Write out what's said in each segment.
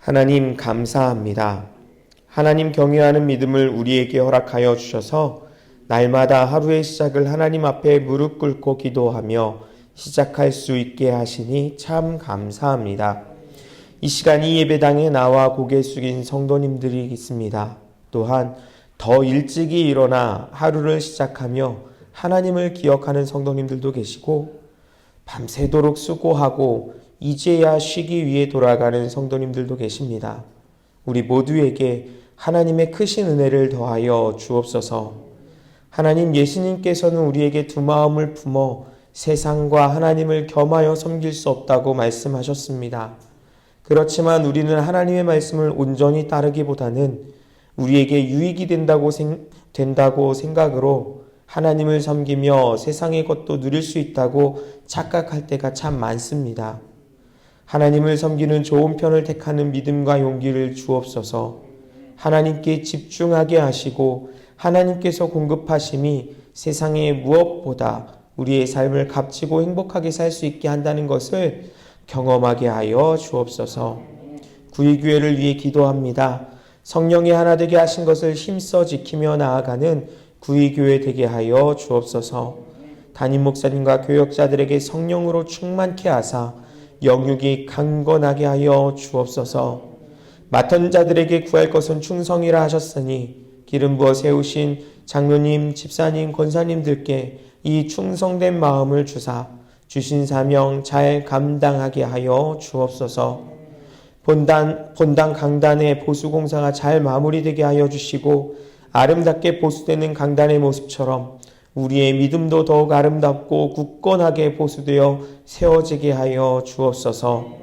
하나님 감사합니다. 하나님 경외하는 믿음을 우리에게 허락하여 주셔서 날마다 하루의 시작을 하나님 앞에 무릎 꿇고 기도하며 시작할 수 있게 하시니 참 감사합니다. 이 시간 이 예배당에 나와 고개 숙인 성도님들이 있습니다. 또한 더 일찍이 일어나 하루를 시작하며 하나님을 기억하는 성도님들도 계시고 밤새도록 수고하고 이제야 쉬기 위해 돌아가는 성도님들도 계십니다. 우리 모두에게 하나님의 크신 은혜를 더하여 주옵소서. 하나님, 예수님께서는 우리에게 두 마음을 품어 세상과 하나님을 겸하여 섬길 수 없다고 말씀하셨습니다. 그렇지만 우리는 하나님의 말씀을 온전히 따르기보다는 우리에게 유익이 된다고 생각으로 하나님을 섬기며 세상의 것도 누릴 수 있다고 착각할 때가 참 많습니다. 하나님을 섬기는 좋은 편을 택하는 믿음과 용기를 주옵소서. 하나님께 집중하게 하시고 하나님께서 공급하심이 세상의 무엇보다 우리의 삶을 값지고 행복하게 살 수 있게 한다는 것을 경험하게 하여 주옵소서. 구의교회를 위해 기도합니다. 성령이 하나 되게 하신 것을 힘써 지키며 나아가는 구의교회 되게 하여 주옵소서. 담임 목사님과 교역자들에게 성령으로 충만케 하사 영육이 강건하게 하여 주옵소서. 맡은 자들에게 구할 것은 충성이라 하셨으니 기름 부어 세우신 장로님, 집사님, 권사님들께 이 충성된 마음을 주사 주신 사명 잘 감당하게 하여 주옵소서. 본당 강단의 보수공사가 잘 마무리되게 하여 주시고 아름답게 보수되는 강단의 모습처럼 우리의 믿음도 더욱 아름답고 굳건하게 보수되어 세워지게 하여 주옵소서.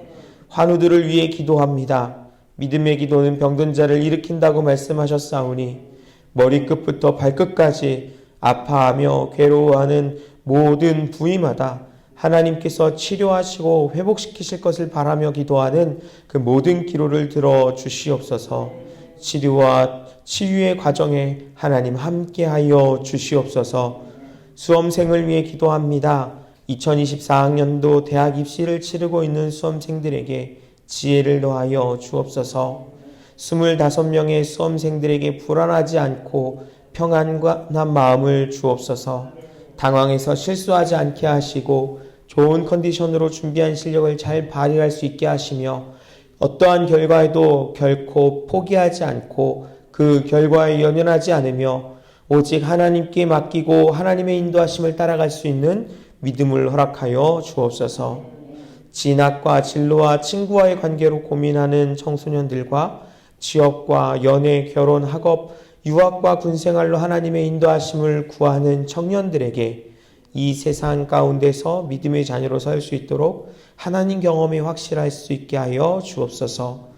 환우들을 위해 기도합니다. 믿음의 기도는 병든 자를 일으킨다고 말씀하셨사오니 머리끝부터 발끝까지 아파하며 괴로워하는 모든 부위마다 하나님께서 치료하시고 회복시키실 것을 바라며 기도하는 그 모든 기도를 들어 주시옵소서. 치료와 치유의 과정에 하나님 함께하여 주시옵소서. 수험생을 위해 기도합니다. 2024학년도 대학 입시를 치르고 있는 수험생들에게 지혜를 더하여 주옵소서. 25명의 수험생들에게 불안하지 않고 평안한 마음을 주옵소서. 당황해서 실수하지 않게 하시고 좋은 컨디션으로 준비한 실력을 잘 발휘할 수 있게 하시며 어떠한 결과에도 결코 포기하지 않고 그 결과에 연연하지 않으며 오직 하나님께 맡기고 하나님의 인도하심을 따라갈 수 있는 믿음을 허락하여 주옵소서. 진학과 진로와 친구와의 관계로 고민하는 청소년들과 취업과 연애, 결혼, 학업, 유학과 군생활로 하나님의 인도하심을 구하는 청년들에게 이 세상 가운데서 믿음의 자녀로 설 수 있도록 하나님 경험이 확실할 수 있게 하여 주옵소서.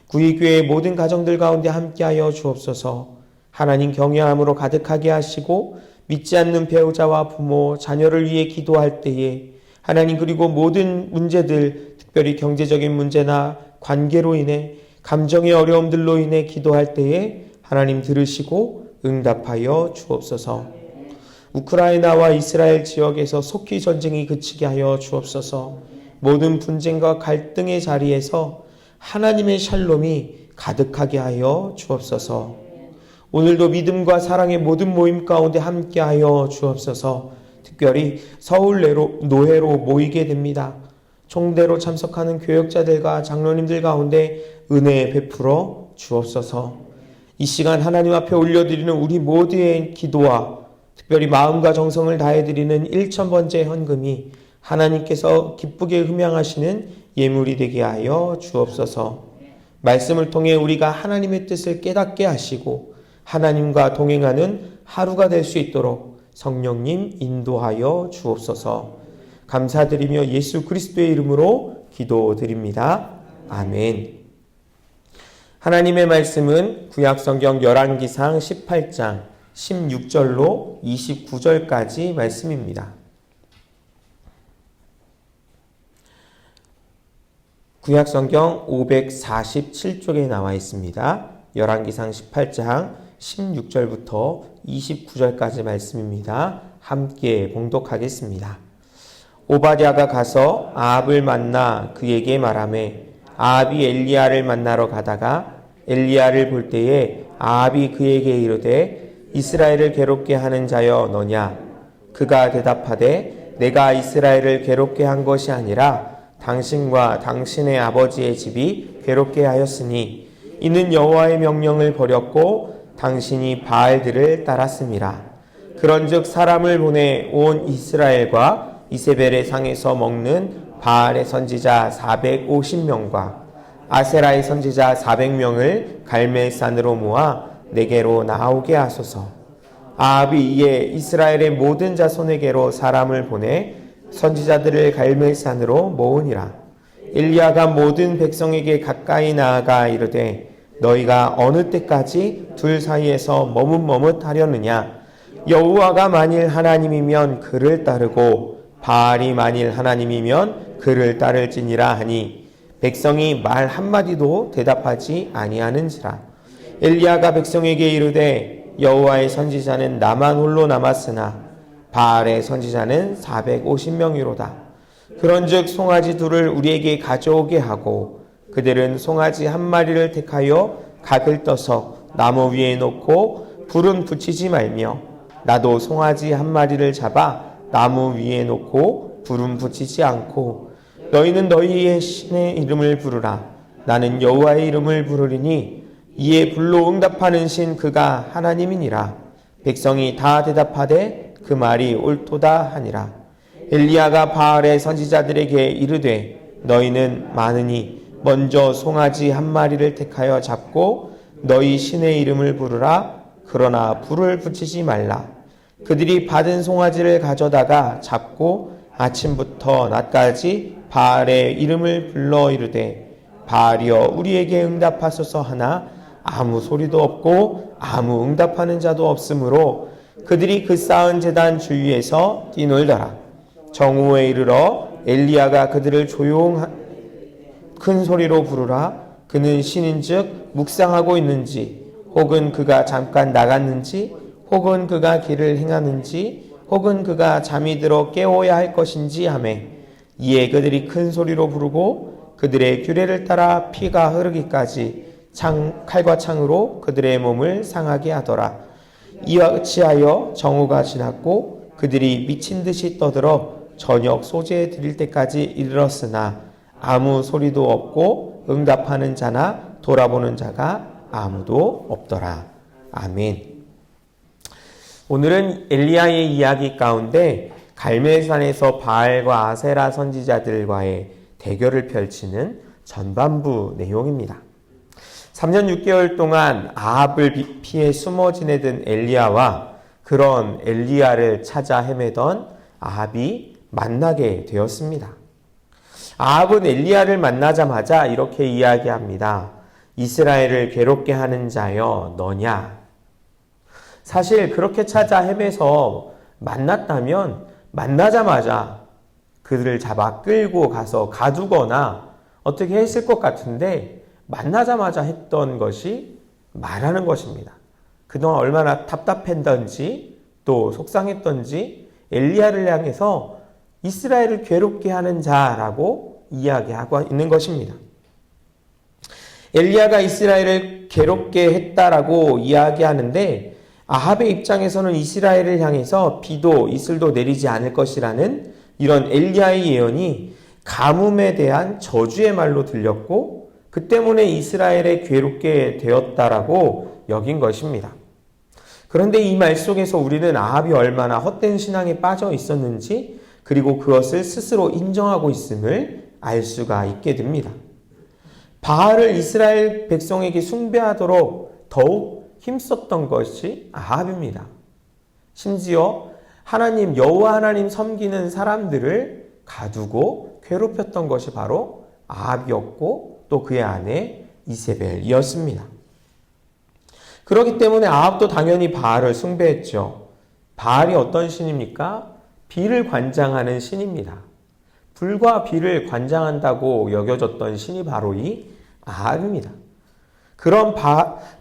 구의교회의 모든 가정들 가운데 함께하여 주옵소서. 하나님 경외함으로 가득하게 하시고 믿지 않는 배우자와 부모, 자녀를 위해 기도할 때에 하나님, 그리고 모든 문제들, 특별히 경제적인 문제나 관계로 인해 감정의 어려움들로 인해 기도할 때에 하나님 들으시고 응답하여 주옵소서. 우크라이나와 이스라엘 지역에서 속히 전쟁이 그치게 하여 주옵소서. 모든 분쟁과 갈등의 자리에서 하나님의 샬롬이 가득하게 하여 주옵소서. 오늘도 믿음과 사랑의 모든 모임 가운데 함께하여 주옵소서. 특별히 서울 노회로 모이게 됩니다. 총대로 참석하는 교역자들과 장로님들 가운데 은혜 베풀어 주옵소서. 이 시간 하나님 앞에 올려드리는 우리 모두의 기도와 특별히 마음과 정성을 다해드리는 1,000번째 헌금이 하나님께서 기쁘게 흠양하시는 예물이 되게 하여 주옵소서. 말씀을 통해 우리가 하나님의 뜻을 깨닫게 하시고 하나님과 동행하는 하루가 될 수 있도록 성령님 인도하여 주옵소서. 감사드리며 예수 그리스도의 이름으로 기도드립니다. 아멘. 하나님의 말씀은 구약성경 열왕기상 18장 16절로 29절까지 말씀입니다. 구약성경 547쪽에 나와 있습니다. 열왕기상 18장 16절부터 29절까지 말씀입니다. 함께 봉독하겠습니다. 오바댜가 가서 아합을 만나 그에게 말하매 아합이 엘리야를 만나러 가다가 엘리야를 볼 때에 아합이 그에게 이르되 이스라엘을 괴롭게 하는 자여 너냐? 그가 대답하되 내가 이스라엘을 괴롭게 한 것이 아니라 당신과 당신의 아버지의 집이 괴롭게 하였으니 이는 여호와의 명령을 버렸고 당신이 바알들을 따랐음이라. 그런즉 사람을 보내 온 이스라엘과 이세벨의 상에서 먹는 바알의 선지자 450명과 아세라의 선지자 400명을 갈멜산으로 모아 내게로 나오게 하소서. 아합이 이에 이스라엘의 모든 자손에게로 사람을 보내 선지자들을 갈멜산으로 모으니라. 엘리야가 모든 백성에게 가까이 나아가 이르되 너희가 어느 때까지 둘 사이에서 머뭇머뭇하려느냐? 여호와가 만일 하나님이면 그를 따르고 바알이 만일 하나님이면 그를 따를지니라 하니 백성이 말 한마디도 대답하지 아니하는지라. 엘리야가 백성에게 이르되 여호와의 선지자는 나만 홀로 남았으나 바알의 선지자는 450명이로다. 그런즉 송아지 둘을 우리에게 가져오게 하고 그들은 송아지 한 마리를 택하여 각을 떠서 나무 위에 놓고 불은 붙이지 말며 나도 송아지 한 마리를 잡아 나무 위에 놓고 불은 붙이지 않고 너희는 너희의 신의 이름을 부르라. 나는 여호와의 이름을 부르리니 이에 불로 응답하는 신 그가 하나님이니라. 백성이 다 대답하되 그 말이 옳도다 하니라. 엘리야가 바알의 선지자들에게 이르되 너희는 많으니 먼저 송아지 한 마리를 택하여 잡고 너희 신의 이름을 부르라. 그러나 불을 붙이지 말라. 그들이 받은 송아지를 가져다가 잡고 아침부터 낮까지 바알의 이름을 불러 이르되 바알이여 우리에게 응답하소서 하나 아무 소리도 없고 아무 응답하는 자도 없으므로 그들이 그 쌓은 제단 주위에서 뛰놀더라. 정오에 이르러 엘리야가 그들을 큰 소리로 부르라. 그는 신인즉 묵상하고 있는지 혹은 그가 잠깐 나갔는지 혹은 그가 길을 행하는지 혹은 그가 잠이 들어 깨워야 할 것인지 하매 이에 그들이 큰 소리로 부르고 그들의 규례를 따라 피가 흐르기까지 칼과 창으로 그들의 몸을 상하게 하더라. 이와 같이 하여 정오가 지났고 그들이 미친 듯이 떠들어 저녁 소재에 드릴 때까지 이르렀으나 아무 소리도 없고 응답하는 자나 돌아보는 자가 아무도 없더라. 아멘. 오늘은 엘리야의 이야기 가운데 갈멜산에서 바알과 아세라 선지자들과의 대결을 펼치는 전반부 내용입니다. 3년 6개월 동안 아합을 피해 숨어 지내던 엘리야와 그런 엘리야를 찾아 헤매던 아합이 만나게 되었습니다. 아합은 엘리야를 만나자마자 이렇게 이야기합니다. 이스라엘을 괴롭게 하는 자여 너냐? 사실 그렇게 찾아 헤매서 만났다면 만나자마자 그들을 잡아 끌고 가서 가두거나 어떻게 했을 것 같은데 만나자마자 했던 것이 말하는 것입니다. 그동안 얼마나 답답했던지 또 속상했던지 엘리야를 향해서 이스라엘을 괴롭게 하는 자라고 이야기하고 있는 것입니다. 엘리야가 이스라엘을 괴롭게 했다라고 이야기하는데 아합의 입장에서는 이스라엘을 향해서 비도 이슬도 내리지 않을 것이라는 이런 엘리야의 예언이 가뭄에 대한 저주의 말로 들렸고 그 때문에 이스라엘에 괴롭게 되었다라고 여긴 것입니다. 그런데 이 말 속에서 우리는 아합이 얼마나 헛된 신앙에 빠져 있었는지 그리고 그것을 스스로 인정하고 있음을 알 수가 있게 됩니다. 바알을 이스라엘 백성에게 숭배하도록 더욱 힘썼던 것이 아합입니다. 심지어 하나님 여호와 하나님 섬기는 사람들을 가두고 괴롭혔던 것이 바로 아합이었고 또 그의 아내 이세벨이었습니다. 그렇기 때문에 아합도 당연히 바알을 숭배했죠. 바알이 어떤 신입니까? 비를 관장하는 신입니다. 불과 비를 관장한다고 여겨졌던 신이 바로 이 아합입니다. 그런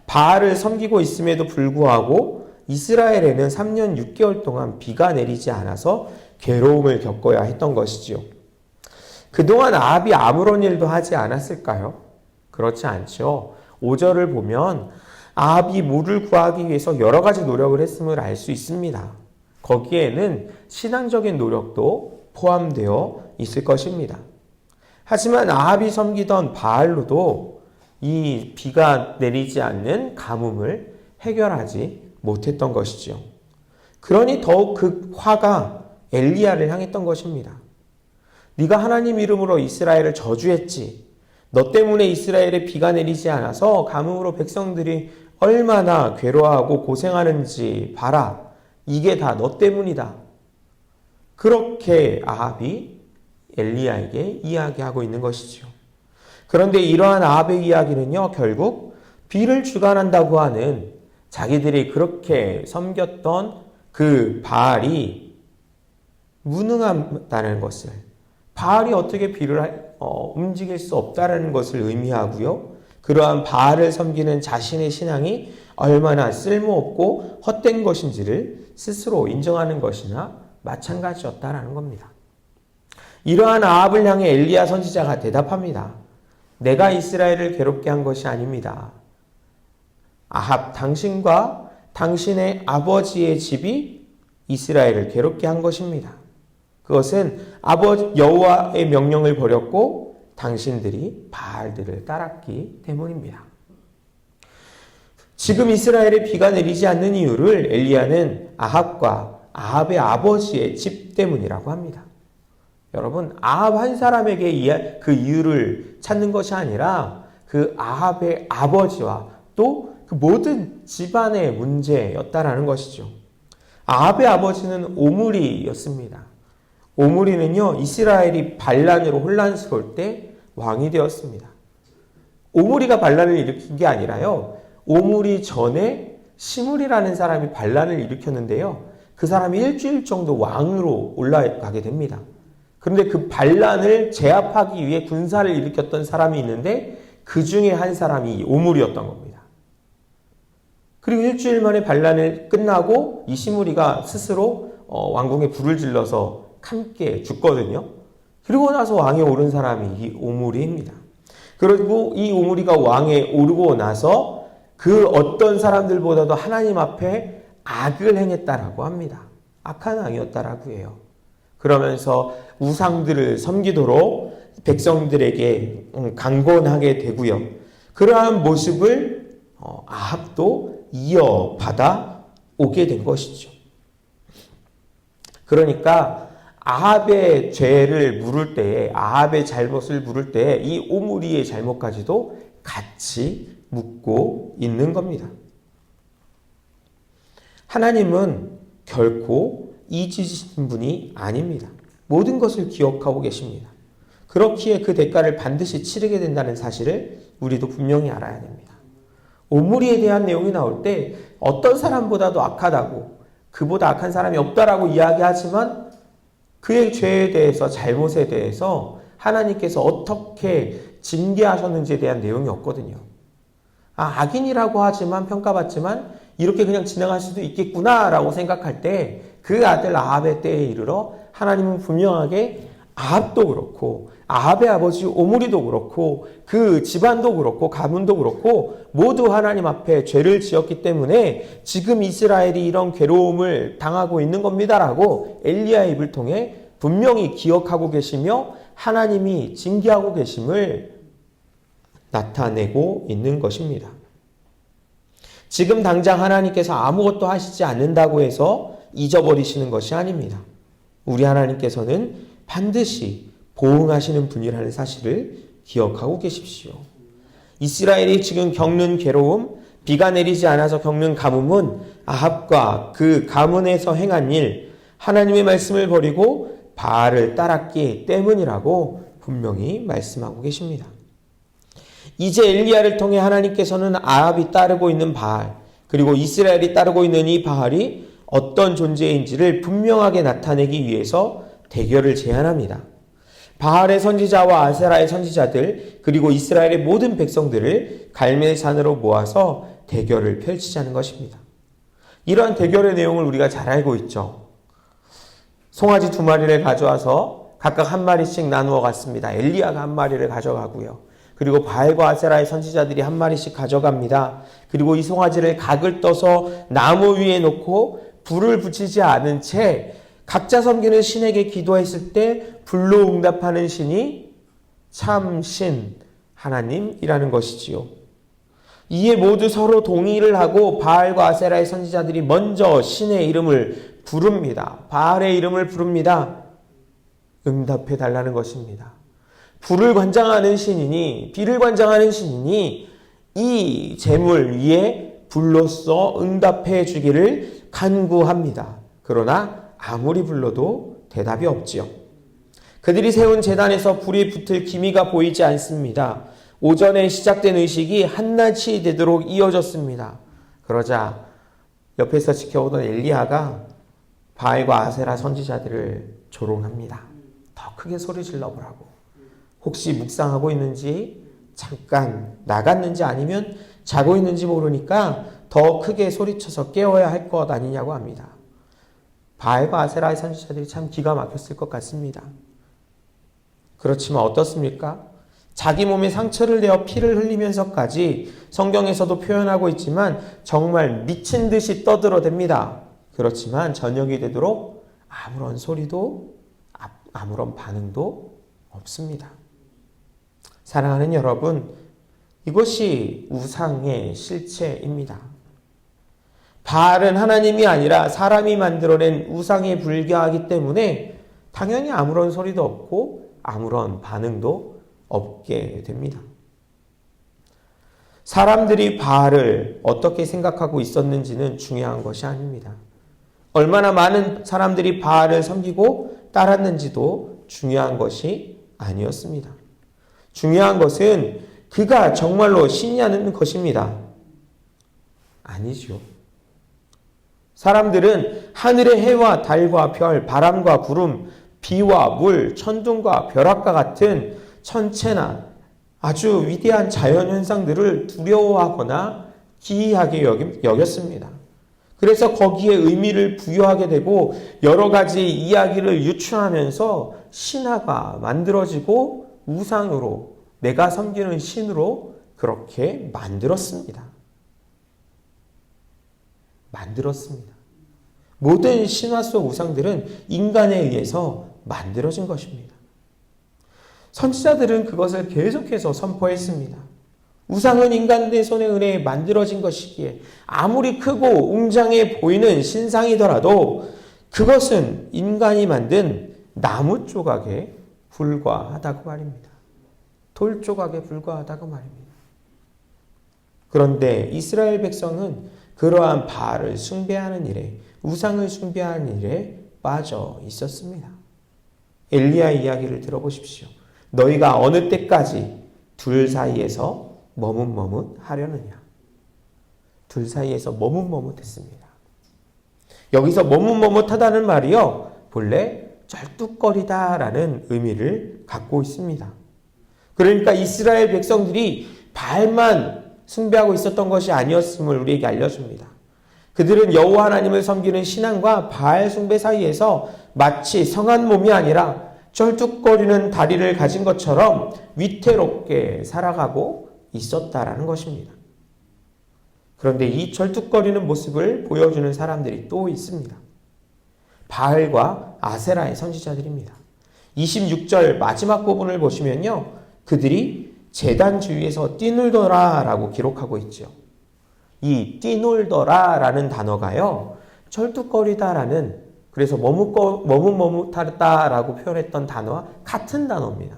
바알을 섬기고 있음에도 불구하고 이스라엘에는 3년 6개월 동안 비가 내리지 않아서 괴로움을 겪어야 했던 것이지요. 그동안 아합이 아무런 일도 하지 않았을까요? 그렇지 않죠. 5절을 보면 아합이 물을 구하기 위해서 여러 가지 노력을 했음을 알 수 있습니다. 거기에는 신앙적인 노력도 포함되어 있을 것입니다. 하지만 아합이 섬기던 바알로도 이 비가 내리지 않는 가뭄을 해결하지 못했던 것이죠. 그러니 더욱 그 화가 엘리야를 향했던 것입니다. 네가 하나님 이름으로 이스라엘을 저주했지. 너 때문에 이스라엘에 비가 내리지 않아서 가뭄으로 백성들이 얼마나 괴로워하고 고생하는지 봐라. 이게 다 너 때문이다. 그렇게 아합이 엘리야에게 이야기하고 있는 것이죠. 그런데 이러한 아합의 이야기는요, 결국 비를 주관한다고 하는 자기들이 그렇게 섬겼던 그 바알이 무능하다는 것을, 바알이 어떻게 비를 움직일 수 없다는 것을 의미하고요. 그러한 바알을 섬기는 자신의 신앙이 얼마나 쓸모없고 헛된 것인지를 스스로 인정하는 것이나 마찬가지였다라는 겁니다. 이러한 아합을 향해 엘리야 선지자가 대답합니다. 내가 이스라엘을 괴롭게 한 것이 아닙니다. 아합, 당신과 당신의 아버지의 집이 이스라엘을 괴롭게 한 것입니다. 그것은 아버지 여호와의 명령을 버렸고 당신들이 바알들을 따랐기 때문입니다. 지금 이스라엘에 비가 내리지 않는 이유를 엘리야는 아합과 아합의 아버지의 집 때문이라고 합니다. 여러분, 아합 한 사람에게 그 이유를 찾는 것이 아니라 그 아합의 아버지와 또 그 모든 집안의 문제였다라는 것이죠. 아합의 아버지는 오므리였습니다. 오므리는요, 이스라엘이 반란으로 혼란스러울 때 왕이 되었습니다. 오므리가 반란을 일으킨 게 아니라요, 오므리 전에 시므리라는 사람이 반란을 일으켰는데요, 그 사람이 일주일 정도 왕으로 올라가게 됩니다. 그런데 그 반란을 제압하기 위해 군사를 일으켰던 사람이 있는데 그 중에 한 사람이 오므리였던 겁니다. 그리고 일주일 만에 반란을 끝나고 이 시므리가 스스로 왕궁에 불을 질러서 함께 죽거든요. 그리고 나서 왕에 오른 사람이 이 오므리입니다. 그리고 이 오므리가 왕에 오르고 나서 그 어떤 사람들보다도 하나님 앞에 악을 행했다라고 합니다. 악한 왕이었다라고 해요. 그러면서 우상들을 섬기도록 백성들에게 강권하게 되고요. 그러한 모습을 아합도 이어받아 오게 된 것이죠. 그러니까 아합의 죄를 물을 때에, 아합의 잘못을 물을 때에 이 오므리의 잘못까지도 같이 묻고 있는 겁니다. 하나님은 결코 잊으신 분이 아닙니다. 모든 것을 기억하고 계십니다. 그렇기에 그 대가를 반드시 치르게 된다는 사실을 우리도 분명히 알아야 됩니다. 오므리에 대한 내용이 나올 때 어떤 사람보다도 악하다고, 그보다 악한 사람이 없다라고 이야기하지만 그의 죄에 대해서, 잘못에 대해서 하나님께서 어떻게 징계하셨는지에 대한 내용이 없거든요. 악인이라고 하지만, 평가받지만 이렇게 그냥 지나갈 수도 있겠구나라고 생각할 때 그 아들 아합의 때에 이르러 하나님은 분명하게 아합도 그렇고 아합의 아버지 오므리도 그렇고 그 집안도 그렇고 가문도 그렇고 모두 하나님 앞에 죄를 지었기 때문에 지금 이스라엘이 이런 괴로움을 당하고 있는 겁니다라고 엘리야의 입을 통해 분명히 기억하고 계시며 하나님이 징계하고 계심을 나타내고 있는 것입니다. 지금 당장 하나님께서 아무것도 하시지 않는다고 해서 잊어버리시는 것이 아닙니다. 우리 하나님께서는 반드시 보응하시는 분이라는 사실을 기억하고 계십시오. 이스라엘이 지금 겪는 괴로움, 비가 내리지 않아서 겪는 가뭄은 아합과 그 가문에서 행한 일, 하나님의 말씀을 버리고 바알을 따랐기 때문이라고 분명히 말씀하고 계십니다. 이제 엘리야를 통해 하나님께서는 아합이 따르고 있는 바알, 그리고 이스라엘이 따르고 있는 이 바알이 어떤 존재인지를 분명하게 나타내기 위해서 대결을 제안합니다. 바알의 선지자와 아세라의 선지자들, 그리고 이스라엘의 모든 백성들을 갈멜산으로 모아서 대결을 펼치자는 것입니다. 이러한 대결의 내용을 우리가 잘 알고 있죠. 송아지 2마리를 가져와서 각각 한 마리씩 나누어 갔습니다. 엘리야가 한 마리를 가져가고요. 그리고 바알과 아세라의 선지자들이 한 마리씩 가져갑니다. 그리고 이 송아지를 각을 떠서 나무 위에 놓고 불을 붙이지 않은 채 각자 섬기는 신에게 기도했을 때 불로 응답하는 신이 참 신 하나님이라는 것이지요. 이에 모두 서로 동의를 하고 바알과 아세라의 선지자들이 먼저 신의 이름을 부릅니다. 바알의 이름을 부릅니다. 응답해 달라는 것입니다. 불을 관장하는 신이니, 비를 관장하는 신이니 이 제물 위에 불로써 응답해 주기를 간구합니다. 그러나 아무리 불러도 대답이 없지요. 그들이 세운 제단에서 불이 붙을 기미가 보이지 않습니다. 오전에 시작된 의식이 한낮이 되도록 이어졌습니다. 그러자 옆에서 지켜오던 엘리야가 바알과 아세라 선지자들을 조롱합니다. 더 크게 소리 질러보라고. 혹시 묵상하고 있는지, 잠깐 나갔는지 아니면 자고 있는지 모르니까 더 크게 소리쳐서 깨워야 할 것 아니냐고 합니다. 바알과 아세라의 선지자들이 참 기가 막혔을 것 같습니다. 그렇지만 어떻습니까? 자기 몸에 상처를 내어 피를 흘리면서까지 성경에서도 표현하고 있지만 정말 미친 듯이 떠들어댑니다. 그렇지만 저녁이 되도록 아무런 소리도 아무런 반응도 없습니다. 사랑하는 여러분, 이것이 우상의 실체입니다. 바알은 하나님이 아니라 사람이 만들어낸 우상에 불과하기 때문에 당연히 아무런 소리도 없고 아무런 반응도 없게 됩니다. 사람들이 바알을 어떻게 생각하고 있었는지는 중요한 것이 아닙니다. 얼마나 많은 사람들이 바알을 섬기고 따랐는지도 중요한 것이 아니었습니다. 중요한 것은 그가 정말로 신이냐는 것입니다. 아니죠. 사람들은 하늘의 해와 달과 별, 바람과 구름, 비와 물, 천둥과 벼락과 같은 천체나 아주 위대한 자연현상들을 두려워하거나 기이하게 여겼습니다. 그래서 거기에 의미를 부여하게 되고 여러 가지 이야기를 유추하면서 신화가 만들어지고 우상으로, 내가 섬기는 신으로 그렇게 만들었습니다. 모든 신화 속 우상들은 인간에 의해서 만들어진 것입니다. 선지자들은 그것을 계속해서 선포했습니다. 우상은 인간의 손에 의해 만들어진 것이기에 아무리 크고 웅장해 보이는 신상이더라도 그것은 인간이 만든 나무 조각에 불과하다고 말입니다. 돌 조각에 불과하다고 말입니다. 그런데 이스라엘 백성은 그러한 바알을 숭배하는 일에, 우상을 숭배하는 일에 빠져 있었습니다. 엘리야 이야기를 들어보십시오. 너희가 어느 때까지 둘 사이에서 머뭇머뭇하려느냐. 둘 사이에서 머뭇머뭇했습니다. 여기서 머뭇머뭇하다는 말이요, 본래 쩔뚝거리다라는 의미를 갖고 있습니다. 그러니까 이스라엘 백성들이 바알만 숭배하고 있었던 것이 아니었음을 우리에게 알려줍니다. 그들은 여호와 하나님을 섬기는 신앙과 바알 숭배 사이에서 마치 성한 몸이 아니라 쩔뚝거리는 다리를 가진 것처럼 위태롭게 살아가고 있었다라는 것입니다. 그런데 이 쩔뚝거리는 모습을 보여주는 사람들이 또 있습니다. 바알과 아세라의 선지자들입니다. 26절 마지막 부분을 보시면요, 그들이 제단 주위에서 뛰놀더라라고 기록하고 있죠. 이 뛰놀더라라는 단어가요, 쩔뚝거리다라는, 그래서 머뭇머뭇하다라고 표현했던 단어와 같은 단어입니다.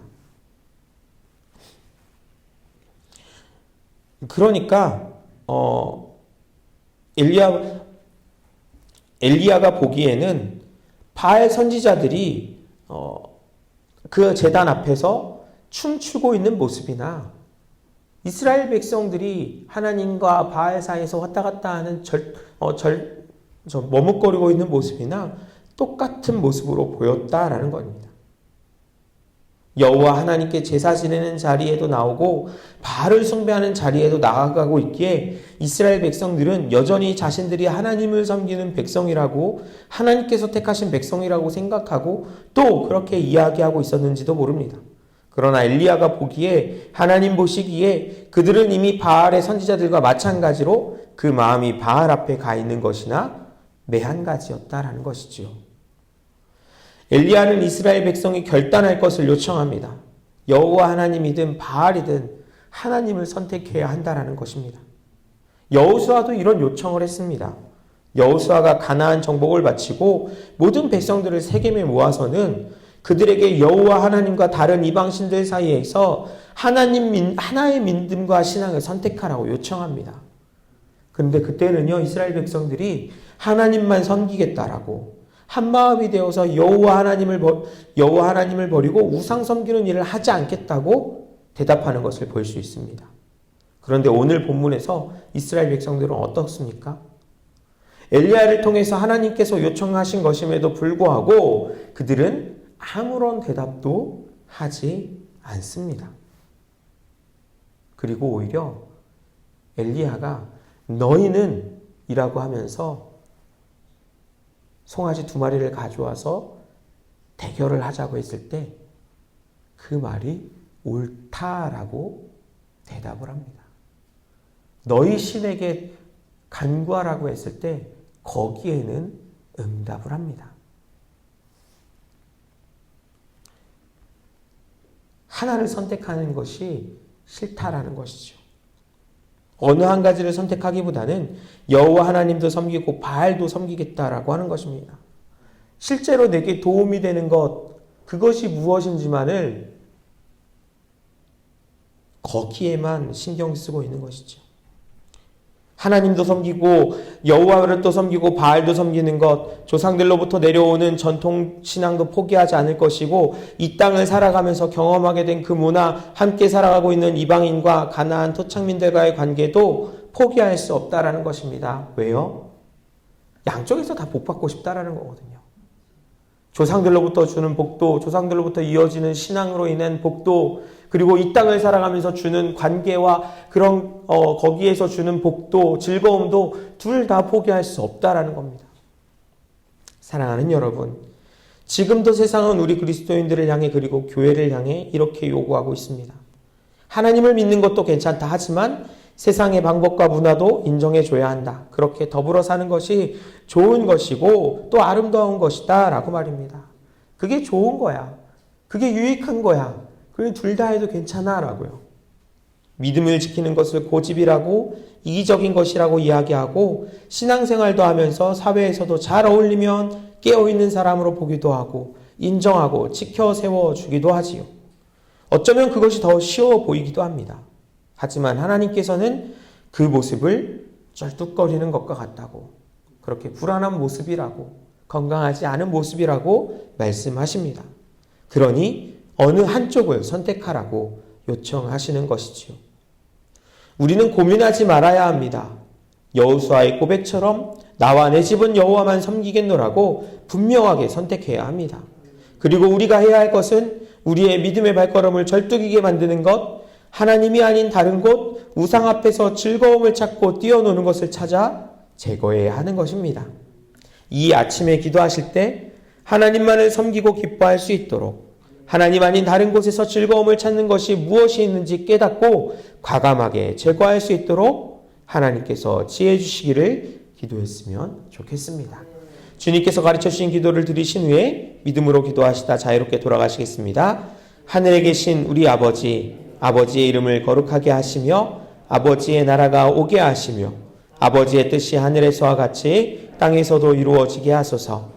그러니까 엘리야가 보기에는 바알 선지자들이 그 제단 앞에서 춤추고 있는 모습이나 이스라엘 백성들이 하나님과 바알 사이에서 왔다 갔다 하는 머뭇거리고 있는 모습이나 똑같은 모습으로 보였다라는 겁니다. 여호와 하나님께 제사 지내는 자리에도 나오고 바알을 숭배하는 자리에도 나아가고 있기에 이스라엘 백성들은 여전히 자신들이 하나님을 섬기는 백성이라고, 하나님께서 택하신 백성이라고 생각하고 또 그렇게 이야기하고 있었는지도 모릅니다. 그러나 엘리야가 보기에, 하나님 보시기에 그들은 이미 바알의 선지자들과 마찬가지로 그 마음이 바알 앞에 가 있는 것이나 매한 가지였다라는 것이지요. 엘리야는 이스라엘 백성이 결단할 것을 요청합니다. 여호와 하나님이든 바알이든 하나님을 선택해야 한다라는 것입니다. 여호수아도 이런 요청을 했습니다. 여호수아가 가나안 정복을 마치고 모든 백성들을 세겜에 모아서는 그들에게 여호와 하나님과 다른 이방신들 사이에서 하나의 믿음과 신앙을 선택하라고 요청합니다. 그런데 그때는요, 이스라엘 백성들이 하나님만 섬기겠다라고 한마음이 되어서 여호와 하나님을 버리고 우상 섬기는 일을 하지 않겠다고 대답하는 것을 볼 수 있습니다. 그런데 오늘 본문에서 이스라엘 백성들은 어떻습니까? 엘리야를 통해서 하나님께서 요청하신 것임에도 불구하고 그들은 아무런 대답도 하지 않습니다. 그리고 오히려 엘리야가 너희는 이라고 하면서 송아지 2마리를 가져와서 대결을 하자고 했을 때 그 말이 옳다라고 대답을 합니다. 너희 신에게 간구하라고 했을 때 거기에는 응답을 합니다. 하나를 선택하는 것이 싫다라는 것이죠. 어느 한 가지를 선택하기보다는 여호와 하나님도 섬기고 바알도 섬기겠다라고 하는 것입니다. 실제로 내게 도움이 되는 것, 그것이 무엇인지만을 거기에만 신경 쓰고 있는 것이죠. 하나님도 섬기고 여호와를 또 섬기고 바알도 섬기는 것, 조상들로부터 내려오는 전통 신앙도 포기하지 않을 것이고 이 땅을 살아가면서 경험하게 된 그 문화, 함께 살아가고 있는 이방인과 가나안 토착민들과의 관계도 포기할 수 없다라는 것입니다. 왜요? 양쪽에서 다 복받고 싶다라는 거거든요. 조상들로부터 주는 복도, 조상들로부터 이어지는 신앙으로 인한 복도, 그리고 이 땅을 살아가면서 주는 관계와 그런 거기에서 주는 복도, 즐거움도 둘 다 포기할 수 없다라는 겁니다. 사랑하는 여러분, 지금도 세상은 우리 그리스도인들을 향해 그리고 교회를 향해 이렇게 요구하고 있습니다. 하나님을 믿는 것도 괜찮다 하지만 세상의 방법과 문화도 인정해줘야 한다. 그렇게 더불어 사는 것이 좋은 것이고 또 아름다운 것이다 라고 말입니다. 그게 좋은 거야. 그게 유익한 거야. 그럼 둘 다 해도 괜찮아 라고요. 믿음을 지키는 것을 고집이라고, 이기적인 것이라고 이야기하고 신앙생활도 하면서 사회에서도 잘 어울리면 깨어있는 사람으로 보기도 하고 인정하고 지켜 세워주기도 하지요. 어쩌면 그것이 더 쉬워 보이기도 합니다. 하지만 하나님께서는 그 모습을 쩔뚝거리는 것과 같다고, 그렇게 불안한 모습이라고, 건강하지 않은 모습이라고 말씀하십니다. 그러니 어느 한쪽을 선택하라고 요청하시는 것이지요. 우리는 고민하지 말아야 합니다. 여호수아의 고백처럼 나와 내 집은 여호와만 섬기겠노라고 분명하게 선택해야 합니다. 그리고 우리가 해야 할 것은 우리의 믿음의 발걸음을 절뚝이게 만드는 것, 하나님이 아닌 다른 곳, 우상 앞에서 즐거움을 찾고 뛰어노는 것을 찾아 제거해야 하는 것입니다. 이 아침에 기도하실 때 하나님만을 섬기고 기뻐할 수 있도록 하나님 아닌 다른 곳에서 즐거움을 찾는 것이 무엇이 있는지 깨닫고 과감하게 제거할 수 있도록 하나님께서 지혜 주시기를 기도했으면 좋겠습니다. 주님께서 가르쳐 주신 기도를 들으신 후에 믿음으로 기도하시다 자유롭게 돌아가시겠습니다. 하늘에 계신 우리 아버지, 아버지의 이름을 거룩하게 하시며 아버지의 나라가 오게 하시며 아버지의 뜻이 하늘에서와 같이 땅에서도 이루어지게 하소서.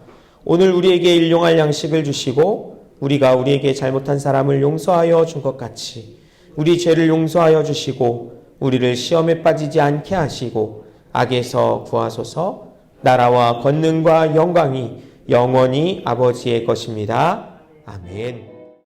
오늘 우리에게 일용할 양식을 주시고 우리가 우리에게 잘못한 사람을 용서하여 준 것 같이 우리 죄를 용서하여 주시고 우리를 시험에 빠지지 않게 하시고 악에서 구하소서. 나라와 권능과 영광이 영원히 아버지의 것입니다. 아멘.